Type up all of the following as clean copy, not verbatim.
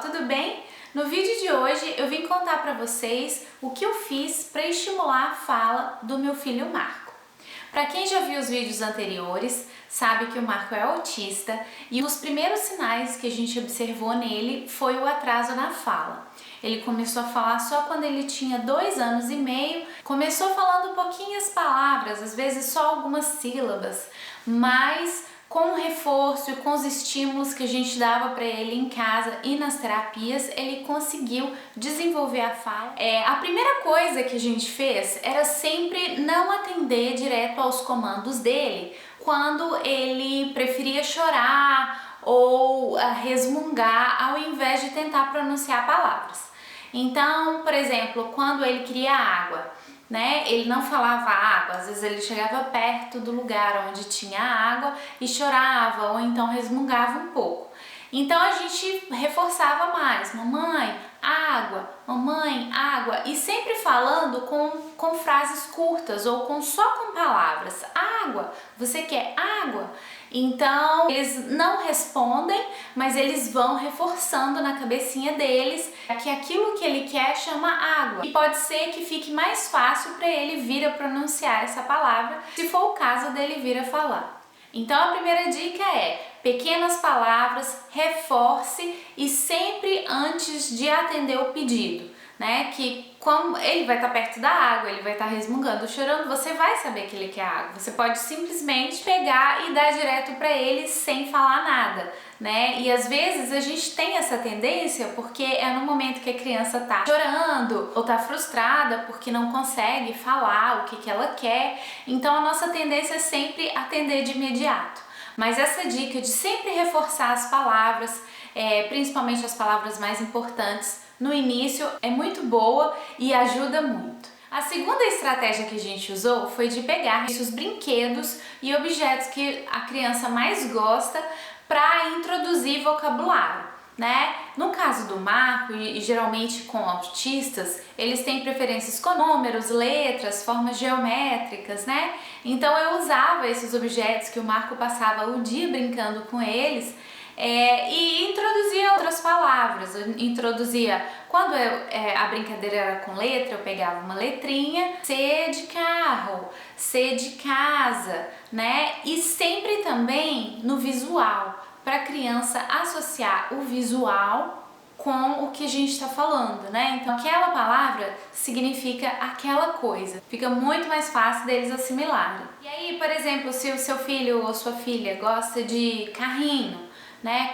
tudo bem? No vídeo de hoje eu vim contar para vocês o que eu fiz para estimular a fala do meu filho Marco. Para quem já viu os vídeos anteriores, sabe que o Marco é autista e os primeiros sinais que a gente observou nele foi o atraso na fala. Ele começou a falar só quando ele tinha 2 anos e meio, começou falando pouquinhas palavras, às vezes só algumas sílabas, mas com o reforço e com os estímulos que a gente dava para ele em casa e nas terapias, ele conseguiu desenvolver a fala. A primeira coisa que a gente fez era sempre não atender direto aos comandos dele quando ele preferia chorar ou resmungar ao invés de tentar pronunciar palavras. Então, por exemplo, quando ele queria água, ele não falava água, às vezes ele chegava perto do lugar onde tinha água e chorava ou então resmungava um pouco. Então a gente reforçava mais, mamãe, água, e sempre falando com frases curtas ou só com palavras. Água, você quer água? Então eles não respondem, mas eles vão reforçando na cabecinha deles que aquilo que ele quer chama água. E pode ser que fique mais fácil para ele vir a pronunciar essa palavra, se for o caso dele vir a falar. Então a primeira dica é pequenas palavras, reforce e sempre antes de atender o pedido, que como ele vai estar perto da água, ele vai estar resmungando, chorando, você vai saber que ele quer água. Você pode simplesmente pegar e dar direto para ele sem falar nada, E às vezes a gente tem essa tendência porque é no momento que a criança tá chorando ou tá frustrada porque não consegue falar o que ela quer. Então a nossa tendência é sempre atender de imediato. Mas essa dica de sempre reforçar as palavras, principalmente as palavras mais importantes, no início é muito boa e ajuda muito. A segunda estratégia que a gente usou foi de pegar os brinquedos e objetos que a criança mais gosta para introduzir vocabulário. No caso do Marco, e geralmente com autistas, eles têm preferências com números, letras, formas geométricas, Então eu usava esses objetos que o Marco passava o dia brincando com eles e introduzia outras palavras. Eu introduzia, quando a brincadeira era com letra, eu pegava uma letrinha, C de carro, C de casa, E sempre também no visual, para a criança associar o visual com o que a gente está falando, Então aquela palavra significa aquela coisa, fica muito mais fácil deles assimilarem. E aí, por exemplo, se o seu filho ou sua filha gosta de carrinho,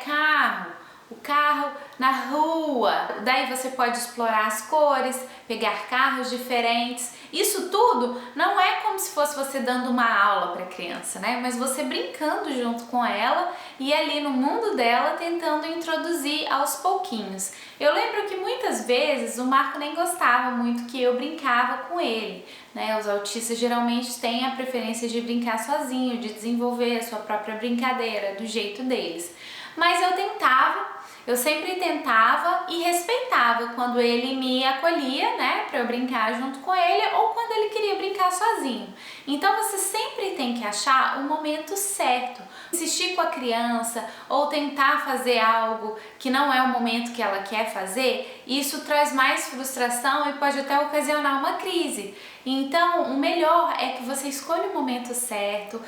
carro, o carro na rua, daí você pode explorar as cores, pegar carros diferentes. Isso tudo não é como se fosse você dando uma aula para a criança, Mas você brincando junto com ela e ali no mundo dela tentando introduzir aos pouquinhos. Eu lembro que muitas vezes o Marco nem gostava muito que eu brincava com ele, Os autistas geralmente têm a preferência de brincar sozinho, de desenvolver a sua própria brincadeira do jeito deles. Mas eu sempre tentava e respeitava quando ele me acolhia, para eu brincar junto com ele ou quando ele queria brincar sozinho. Então você sempre tem que achar o momento certo. Insistir com a criança ou tentar fazer algo que não é o momento que ela quer fazer, isso traz mais frustração e pode até ocasionar uma crise. Então, o melhor é que você escolha o momento certo,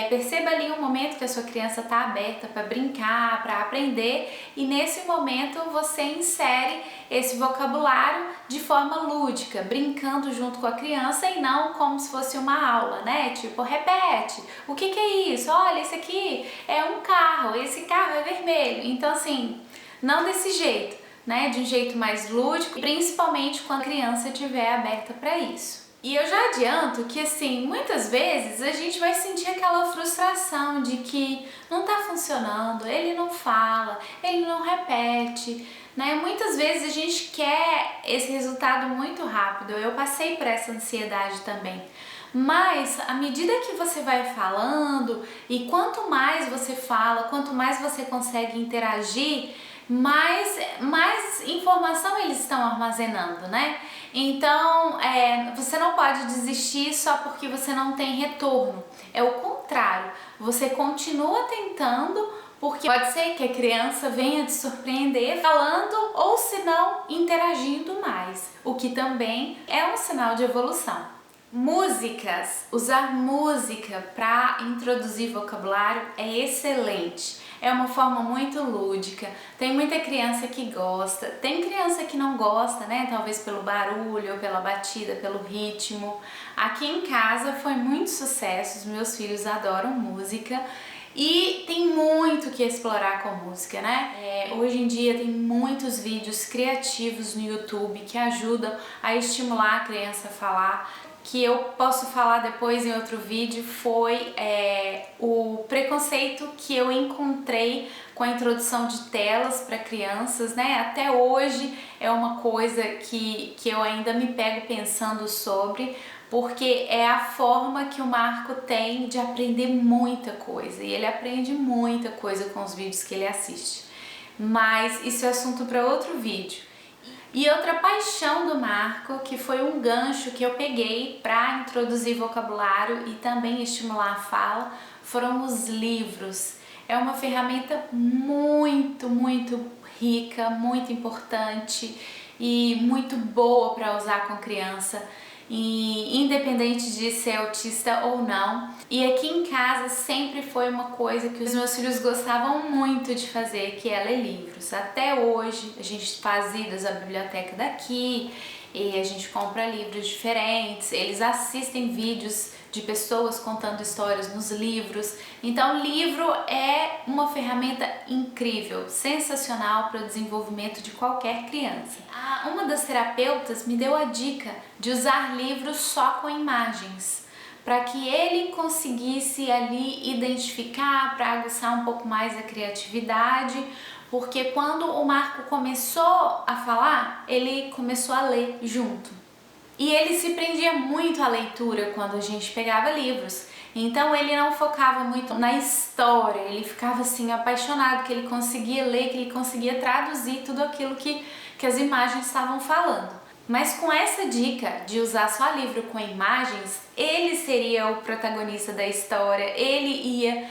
perceba ali o momento que a sua criança está aberta para brincar, para aprender, e nesse momento você insere esse vocabulário de forma lúdica, brincando junto com a criança e não como se fosse uma aula, Tipo, repete, o que é isso? Olha, esse aqui é um carro, esse carro é vermelho. Então, assim, não desse jeito, De um jeito mais lúdico, principalmente quando a criança estiver aberta para isso. E eu já adianto que, assim, muitas vezes a gente vai sentir aquela frustração de que não tá funcionando, ele não fala, ele não repete, Muitas vezes a gente quer esse resultado muito rápido, eu passei por essa ansiedade também. Mas à medida que você vai falando e quanto mais você fala, quanto mais você consegue interagir, mais informação eles estão armazenando, Então, você não pode desistir só porque você não tem retorno. É o contrário, você continua tentando porque pode ser que a criança venha te surpreender falando ou se não interagindo mais, o que também é um sinal de evolução. Músicas, usar música para introduzir vocabulário é excelente. É uma forma muito lúdica, tem muita criança que gosta, tem criança que não gosta, né? Talvez pelo barulho, ou pela batida, pelo ritmo. Aqui em casa foi muito sucesso, os meus filhos adoram música e tem muito que explorar com música, né? Hoje em dia tem muitos vídeos criativos no YouTube que ajudam a estimular a criança a falar. Que eu posso falar depois em outro vídeo foi o preconceito que eu encontrei com a introdução de telas para crianças, né? Até hoje é uma coisa que eu ainda me pego pensando sobre, porque é a forma que o Marco tem de aprender muita coisa, e ele aprende muita coisa com os vídeos que ele assiste. Mas isso é assunto para outro vídeo. E outra paixão do Marco, que foi um gancho que eu peguei para introduzir vocabulário e também estimular a fala, foram os livros. É uma ferramenta muito rica, muito importante e muito boa para usar com criança, e independente de ser autista ou não. E aqui em casa sempre foi uma coisa que os meus filhos gostavam muito de fazer, que é ler livros. Até hoje a gente faz idas à biblioteca daqui e a gente compra livros diferentes, eles assistem vídeos de pessoas contando histórias nos livros. Então, livro é uma ferramenta incrível, sensacional para o desenvolvimento de qualquer criança. Uma das terapeutas me deu a dica de usar livros só com imagens, para que ele conseguisse ali identificar, para aguçar um pouco mais a criatividade, porque quando o Marco começou a falar, ele começou a ler junto. E ele se prendia muito à leitura quando a gente pegava livros. Então ele não focava muito na história, ele ficava assim apaixonado, que ele conseguia ler, que ele conseguia traduzir tudo aquilo que as imagens estavam falando. Mas com essa dica de usar só livro com imagens, ele seria o protagonista da história, ele ia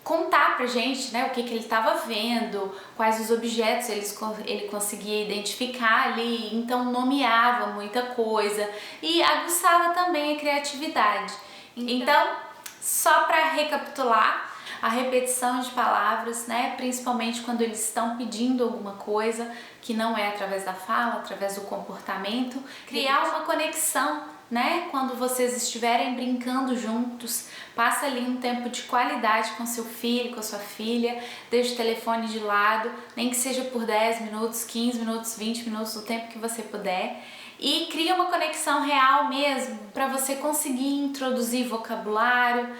contar pra gente, né, o que ele estava vendo, quais os objetos ele conseguia identificar ali, então nomeava muita coisa e aguçava também a criatividade. Então, só para recapitular, a repetição de palavras, né, principalmente quando eles estão pedindo alguma coisa que não é através da fala, através do comportamento, criar uma conexão, né? Quando vocês estiverem brincando juntos, passa ali um tempo de qualidade com seu filho, com a sua filha, deixa o telefone de lado, nem que seja por 10 minutos, 15 minutos, 20 minutos, o tempo que você puder, e cria uma conexão real mesmo para você conseguir introduzir vocabulário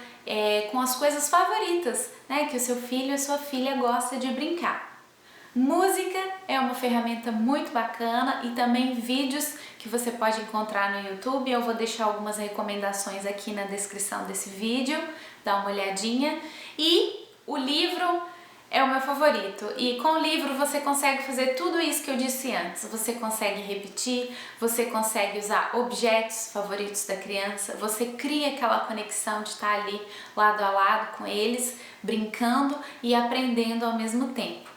com as coisas favoritas, né, que o seu filho e a sua filha gostam de brincar. Música é uma ferramenta muito bacana e também vídeos que você pode encontrar no YouTube. Eu vou deixar algumas recomendações aqui na descrição desse vídeo, dá uma olhadinha. E o livro é o meu favorito, e com o livro você consegue fazer tudo isso que eu disse antes. Você consegue repetir, você consegue usar objetos favoritos da criança, você cria aquela conexão de estar ali lado a lado com eles, brincando e aprendendo ao mesmo tempo.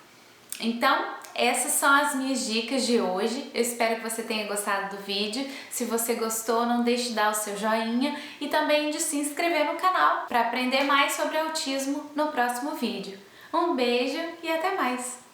Então, essas são as minhas dicas de hoje. Eu espero que você tenha gostado do vídeo. Se você gostou, não deixe de dar o seu joinha e também de se inscrever no canal para aprender mais sobre autismo no próximo vídeo. Um beijo e até mais!